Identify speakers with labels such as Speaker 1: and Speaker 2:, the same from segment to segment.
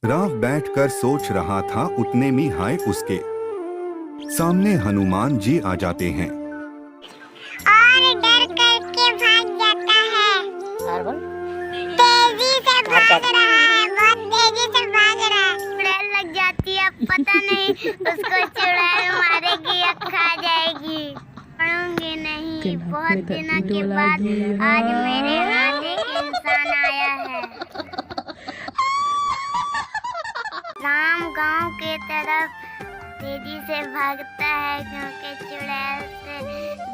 Speaker 1: राव बैठकर सोच रहा था, उतने में हाय उसके सामने हनुमान जी आ जाते हैं
Speaker 2: और डर करके भाग जाता है। तेजी से भाग रहा है, बहुत तेजी से भाग रहा है। चुड़ैल लग जाती है, पता नहीं उसको चुड़ैल मारेगी या खा जाएगी। पढ़ूंगी नहीं। बहुत दिनों के बाद आज मेरे हाथ एक इंसान आया है। राम गांव के तरफ तेजी से भागता है क्योंकि चुड़ैल से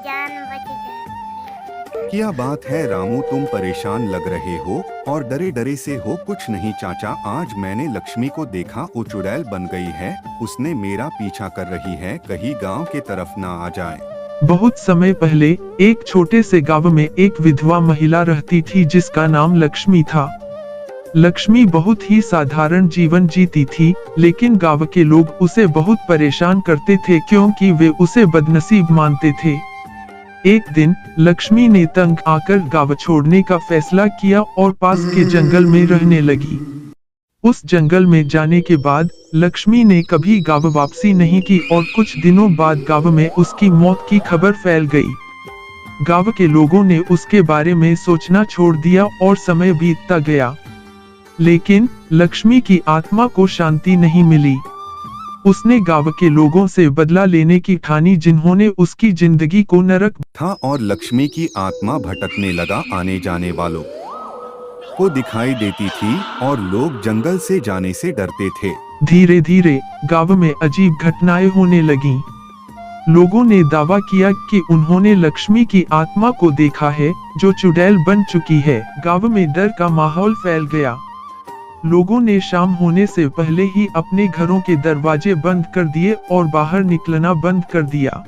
Speaker 2: जान बच जाए।
Speaker 1: क्या बात है रामू, तुम परेशान लग रहे हो और डरे डरे से हो। कुछ नहीं चाचा, आज मैंने लक्ष्मी को देखा, वो चुड़ैल बन गई है। उसने मेरा पीछा कर रही है, कहीं गांव के तरफ ना आ जाए।
Speaker 3: बहुत समय पहले एक छोटे से गांव में एक विधवा महिला रहती थी जिसका नाम लक्ष्मी था। लक्ष्मी बहुत ही साधारण जीवन जीती थी, लेकिन गांव के लोग उसे बहुत परेशान करते थे क्योंकि वे उसे बदनसीब मानते थे। एक दिन लक्ष्मी ने तंग आकर गांव छोड़ने का फैसला किया और पास के जंगल में रहने लगी। उस जंगल में जाने के बाद लक्ष्मी ने कभी गांव वापसी नहीं की और कुछ दिनों बाद गांव में उसकी मौत की खबर फैल गई। गांव के लोगों ने उसके बारे में सोचना छोड़ दिया और समय बीतता गया, लेकिन लक्ष्मी की आत्मा को शांति नहीं मिली। उसने गांव के लोगों से बदला लेने की ठानी जिन्होंने उसकी जिंदगी को नरक
Speaker 1: था और लक्ष्मी की आत्मा भटकने लगा। आने जाने वालों को दिखाई देती थी और लोग जंगल से जाने से डरते थे।
Speaker 3: धीरे धीरे गांव में अजीब घटनाएं होने लगीं। लोगों ने दावा किया कि उन्होंने लक्ष्मी की आत्मा को देखा है जो चुड़ैल बन चुकी है। गांव में डर का माहौल फैल गया। लोगों ने शाम होने से पहले ही अपने घरों के दरवाजे बंद कर दिए और बाहर निकलना बंद कर दिया।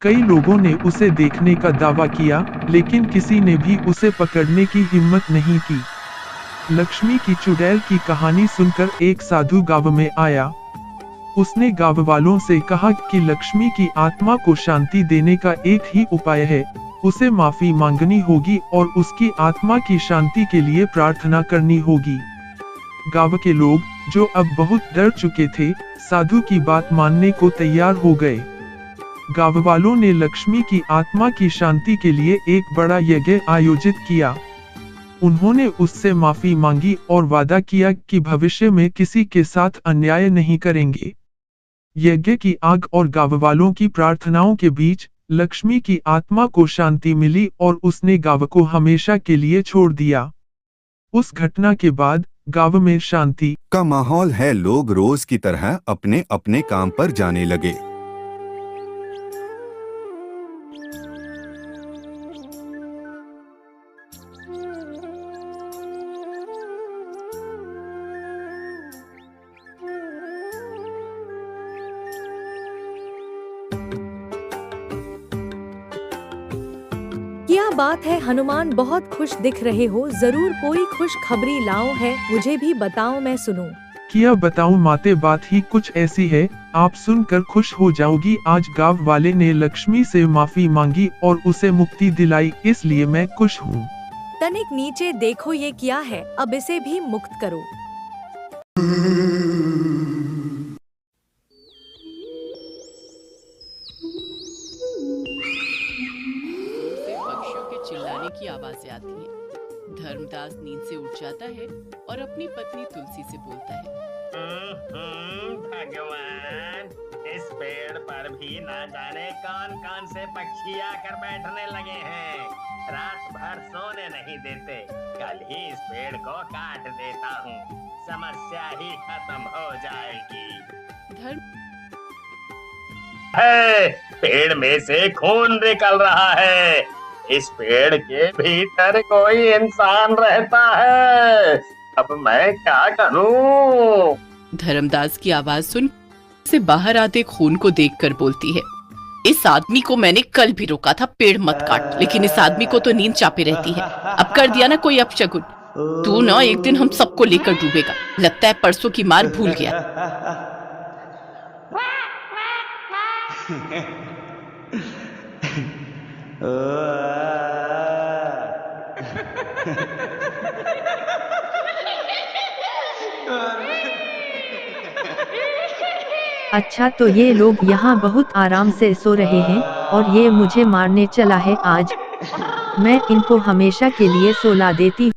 Speaker 3: कई लोगों ने उसे देखने का दावा किया, लेकिन किसी ने भी उसे पकड़ने की हिम्मत नहीं की। लक्ष्मी की चुड़ैल की कहानी सुनकर एक साधु गांव में आया। उसने गांव वालों से कहा कि लक्ष्मी की आत्मा को शांति देने का एक ही उपाय है, उसे माफी मांगनी होगी और उसकी आत्मा की शांति के लिए प्रार्थना करनी होगी। गांव के लोग, जो अब बहुत डर चुके थे, साधु की बात मानने को तैयार हो गए। गांव वालों ने लक्ष्मी की आत्मा की शांति के लिए एक बड़ा यज्ञ आयोजित किया। उन्होंने उससे माफी मांगी और वादा किया कि भविष्य में किसी के साथ अन्याय नहीं करेंगे। यज्ञ की आग और गांव वालों की प्रार्थनाओं के बीच लक्ष्मी की आत्मा को शांति मिली और उसने गांव को हमेशा के लिए छोड़ दिया। उस घटना के बाद गांव में शांति
Speaker 1: का माहौल है। लोग रोज की तरह अपने अपने काम पर जाने लगे।
Speaker 4: क्या बात है हनुमान, बहुत खुश दिख रहे हो। जरूर कोई खुश खबरी लाओ है, मुझे भी बताओ, मैं सुनूं।
Speaker 3: क्या बताऊं माते, बात ही कुछ ऐसी है, आप सुनकर खुश हो जाओगी। आज गांव वाले ने लक्ष्मी से माफी मांगी और उसे मुक्ति दिलाई, इसलिए मैं खुश हूँ।
Speaker 4: तनिक नीचे देखो, ये क्या है, अब इसे भी मुक्त करो।
Speaker 5: पक्षियों के चिल्लाने की आवाजें आती हैं। धर्मदास नींद से उठ जाता है और अपनी पत्नी तुलसी से बोलता है,
Speaker 6: भगवान, इस पेड़ पर भी ना जाने कौन कौन से पक्षी आकर बैठने लगे हैं। रात भर सोने नहीं देते। कल ही इस पेड़ को काट देता हूँ, समस्या ही खत्म हो जाएगी।
Speaker 5: धर्म
Speaker 6: है, पेड़ में से खून निकल रहा है। इस पेड़ के भीतर कोई इंसान रहता है। अब मैं क्या करूं?
Speaker 5: धर्मदास की आवाज सुन से बाहर आते खून को देखकर बोलती है, इस आदमी को मैंने कल भी रोका था पेड़ मत काट, लेकिन इस आदमी को तो नींद चापे रहती है। अब कर दिया ना कोई अपशगुन। तू ना एक दिन हम सबको लेकर डूबेगा। लगता है परसों की मार भूल गया।
Speaker 7: अच्छा तो ये लोग यहाँ बहुत आराम से सो रहे हैं और ये मुझे मारने चला है आज। मैं इनको हमेशा के लिए सोला देती हूँ।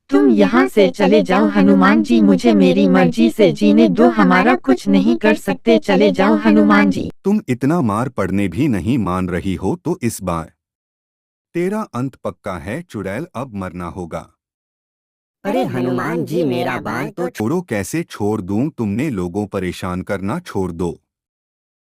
Speaker 7: तुम यहाँ से चले जाओ हनुमान जी, मुझे मेरी मर्जी से जीने दो, हमारा कुछ नहीं कर सकते, चले जाओ हनुमान जी।
Speaker 1: तुम इतना मार पड़ने भी नहीं मान रही हो तो इस बार तेरा अंत पक्का है चुड़ैल, अब मरना होगा।
Speaker 8: अरे हनुमान जी मेरा बाल तो
Speaker 1: छोड़ो, कैसे छोड़ दूं, तुमने लोगों परेशान करना छोड़ दो।